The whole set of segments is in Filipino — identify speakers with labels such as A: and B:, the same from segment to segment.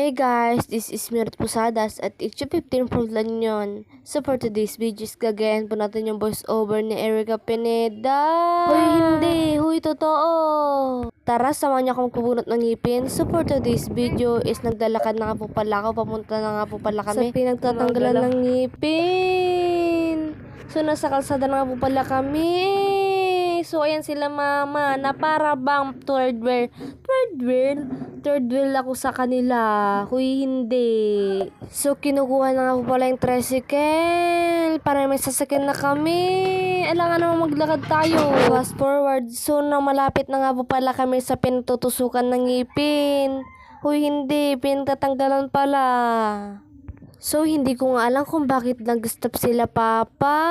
A: Hey guys, this is Mirat Pusadas at it's yung 15 from Lanyon. So for today's video, gagayan po natin yung voice over ni Erica Pineda. Hoy hindi, hoy totoo. Tara, samahan niyo akong kubunot ng ngipin. So for today's video is naglalakad na nga po pala ako. Papunta na nga po pala kami sa pinagtatanggalan ng ngipin. So nasa kalsada na nga po pala kami. So ayan sila mama na para bang third wheel ako sa kanila. Huy, hindi. So, kinukuha na nga po pala yung tricycle para may sasakyan na kami. Alangan naman maglakad tayo. Fast forward. So, na malapit na nga po pala kami sa pinatutusukan ng ngipin. Huy, hindi. Pintatanggalan pala. So, hindi ko nga alam kung bakit nag-stop sila, Papa.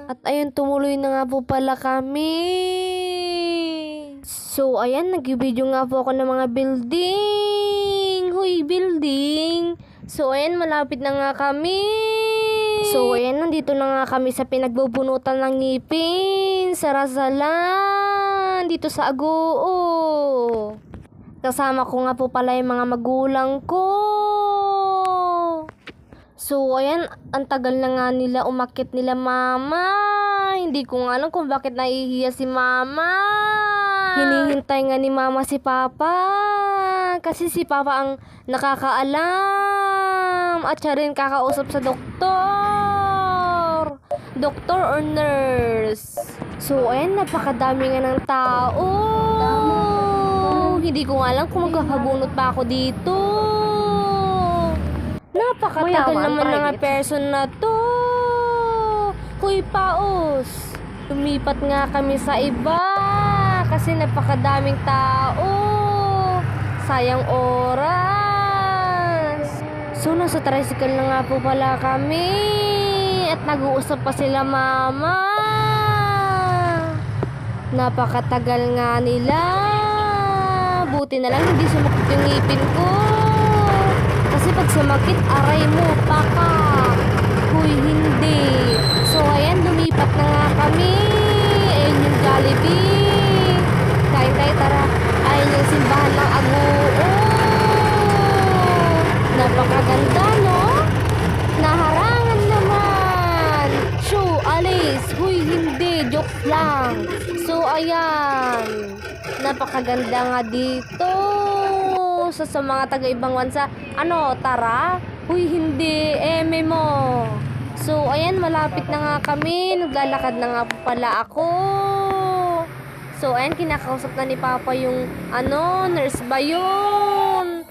A: At ayun, tumuloy na nga po pala kami. So, ayan, nag-video nga po ako ng mga building. Huy, building. So, ayan, malapit na nga kami. So, ayan, nandito na nga kami sa pinagbubunutan ng ngipin. Sa Razalan. Dito sa Agoo. Kasama ko nga po pala yung mga magulang ko. So, ayan, ang tagal na nga nila umakyat nila, mama. Hindi ko nga alam kung bakit nahihiya si mama. Hinihintay nga ni mama si papa. Kasi si papa ang nakakaalam. At siya rin kakausap sa doktor. Doktor or nurse. So, ayan, napakadami nga ng tao. Hindi ko nga alam kung magkakabunot pa ako dito. Napakatagal naman mga person na to. Huy, paos. Lumipat nga kami sa iba. Kasi napakadaming tao. Sayang oras. So, nasa tricycle na nga po pala kami. At nag-uusap pa sila mama. Napakatagal nga nila. Buti na lang hindi sumakit yung ngipin ko. Kasi pag sumakit, aray mo, paka. Huy, hindi. So, ayan, lumipat na nga kami. Ayun yung Jollibee. Kain tayo, tara. Ayun yung simbahan ng Agoo. Napakaganda, no? Naharangan naman. Shoo, alis. Huy, hindi. Joke lang. So, ayan. Napakaganda nga dito. Sa mga taga-ibang bansa. Ano, tara? Huy, hindi. Memo. So, ayan, malapit na nga kami. Naglalakad na nga po pala ako. So, ayan, kinakausap na ni Papa yung, nurse ba yun?